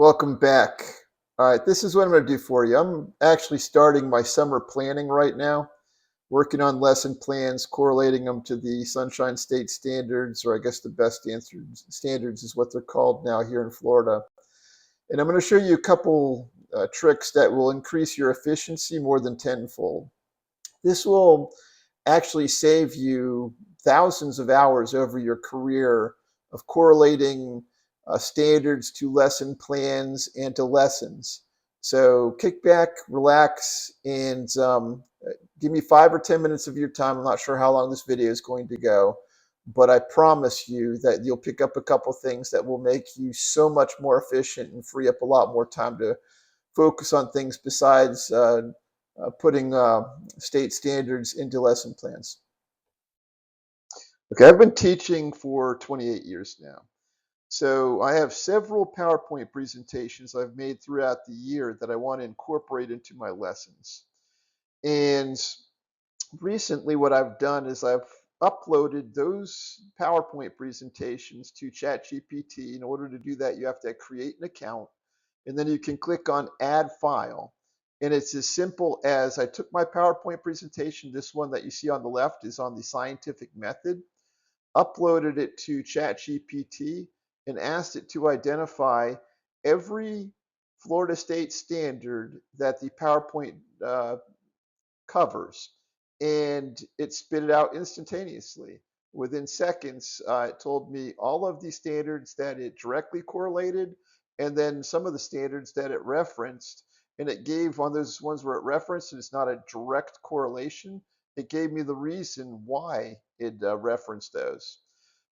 Welcome back. All right, this is what I'm going to do for you. I'm actually starting my summer planning right now, working on lesson plans, correlating them to the Sunshine State standards, or I guess the best standards is what they're called now here in Florida. And I'm going to show you a couple tricks that will increase your efficiency more than tenfold. This will actually save you thousands of hours over your career of correlating standards to lesson plans and to lessons. So kick back, relax, and give me 5 or 10 minutes of your time. I'm not sure how long this video is going to go, but I promise you that you'll pick up a couple things that will make you so much more efficient and free up a lot more time to focus on things besides putting state standards into lesson plans. Okay, I've been teaching for 28 years now. So I have several PowerPoint presentations I've made throughout the year that I want to incorporate into my lessons. And recently what I've done is I've uploaded those PowerPoint presentations to ChatGPT. In order to do that, you have to create an account, and then you can click on Add File. And it's as simple as I took my PowerPoint presentation, this one that you see on the left is on the scientific method, uploaded it to ChatGPT, and asked it to identify every Florida State standard that the PowerPoint covers. And it spit it out instantaneously. Within seconds, it told me all of the standards that it directly correlated, and then some of the standards that it referenced. And it gave on those ones where it referenced, and it's not a direct correlation, it gave me the reason why it referenced those.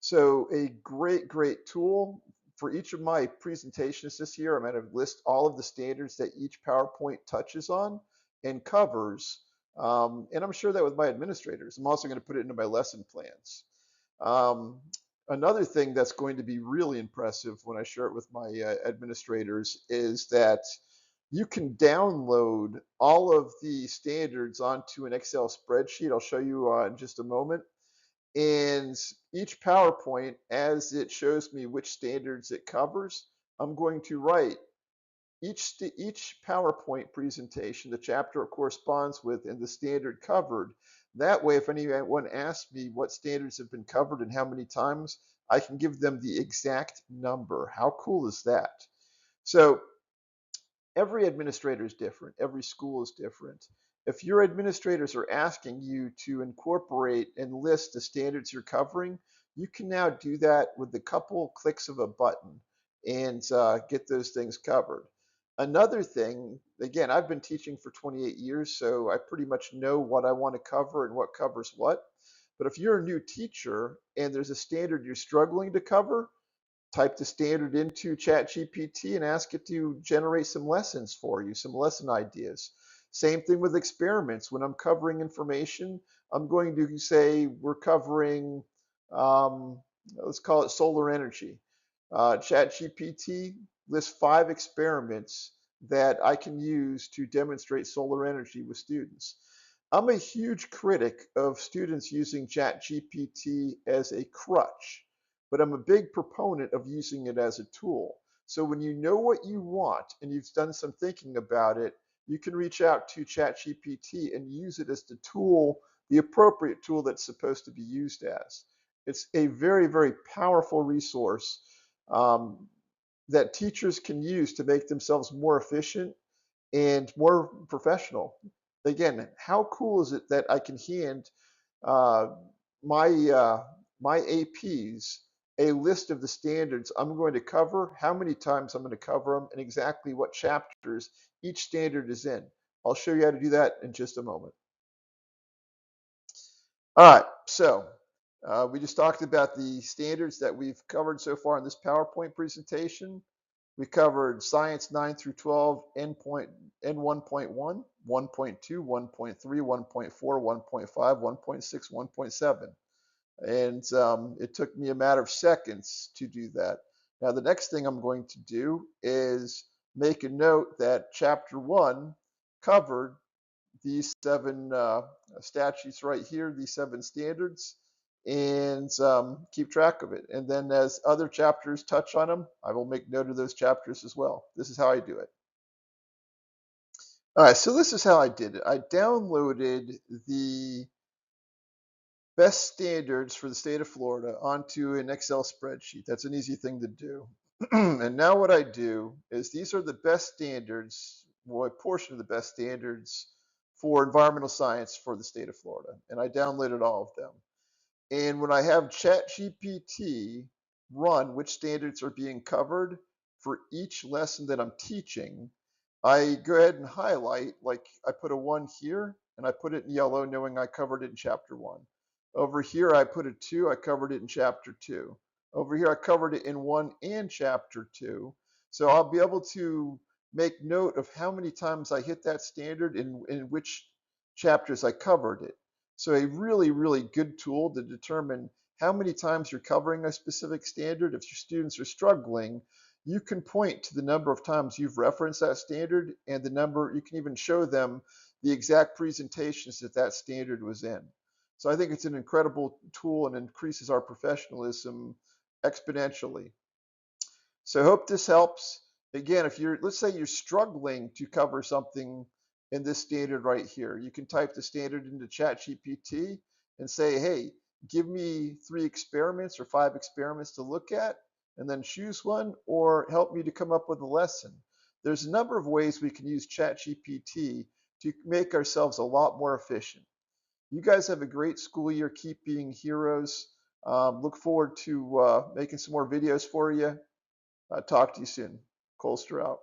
So a great tool. For each of my presentations this year, I'm going to list all of the standards that each PowerPoint touches on and covers. And I'm sure that with my administrators, I'm also going to put it into my lesson plans. Another thing that's going to be really impressive when I share it with my administrators is that you can download all of the standards onto an Excel spreadsheet. I'll show you in just a moment. And each PowerPoint, as it shows me which standards it covers, I'm going to write each PowerPoint presentation, the chapter it corresponds with, and the standard covered. That way, if anyone asks me what standards have been covered and how many times, I can give them the exact number. How cool is that? So every administrator is different. Every school is different. If your administrators are asking you to incorporate and list the standards you're covering, you can now do that with a couple clicks of a button and get those things covered. Another thing, again, I've been teaching for 28 years, so I pretty much know what I want to cover and what covers what. But if you're a new teacher and there's a standard you're struggling to cover, type the standard into ChatGPT and ask it to generate some lessons for you, some lesson ideas. Same thing with experiments. When I'm covering information, I'm going to say we're covering, let's call it solar energy. ChatGPT lists 5 experiments that I can use to demonstrate solar energy with students. I'm a huge critic of students using ChatGPT as a crutch, but I'm a big proponent of using it as a tool. So when you know what you want and you've done some thinking about it, you can reach out to ChatGPT and use it as the tool, the appropriate tool that's supposed to be used as. It's a very powerful resource that teachers can use to make themselves more efficient and more professional. Again, how cool is it that I can hand uh, my APs a list of the standards I'm going to cover, how many times I'm going to cover them, and exactly what chapters each standard is in. I'll show you how to do that in just a moment. All right, so we just talked about the standards that we've covered so far in this PowerPoint presentation. We covered Science 9 through 12, N1.1, 1.2, 1.3, 1.4, 1.5, 1.6, 1.7. And it took me a matter of seconds to do that. Now, the next thing I'm going to do is make a note that Chapter 1 covered these 7 statutes right here, these 7 standards. and keep track of it. And then as other chapters touch on them, I will make note of those chapters as well. This is how I do it. All right, so this is how I did it. I downloaded the best standards for the state of Florida onto an Excel spreadsheet. That's an easy thing to do. And now what I do is these are the best standards, well, a portion of the best standards for environmental science for the state of Florida. And I downloaded all of them. And when I have ChatGPT run which standards are being covered for each lesson that I'm teaching, I go ahead and highlight, like I put a 1 here and I put it in yellow knowing I covered it in chapter 1. Over here I put a 2, I covered it in chapter 2. Over here I covered it in 1 and chapter 2. So I'll be able to make note of how many times I hit that standard and in which chapters I covered it. So a really, really good tool to determine how many times you're covering a specific standard. If your students are struggling, you can point to the number of times you've referenced that standard and the number, you can even show them the exact presentations that that standard was in. So I think it's an incredible tool and increases our professionalism exponentially. So I hope this helps. Again, if you're, let's say you're struggling to cover something in this standard right here, you can type the standard into ChatGPT and say, hey, give me 3 experiments or 5 experiments to look at, and then choose one, or help me to come up with a lesson. There's a number of ways we can use ChatGPT to make ourselves a lot more efficient. You guys have a great school year. Keep being heroes. Look forward to making some more videos for you. Talk to you soon. Colster out.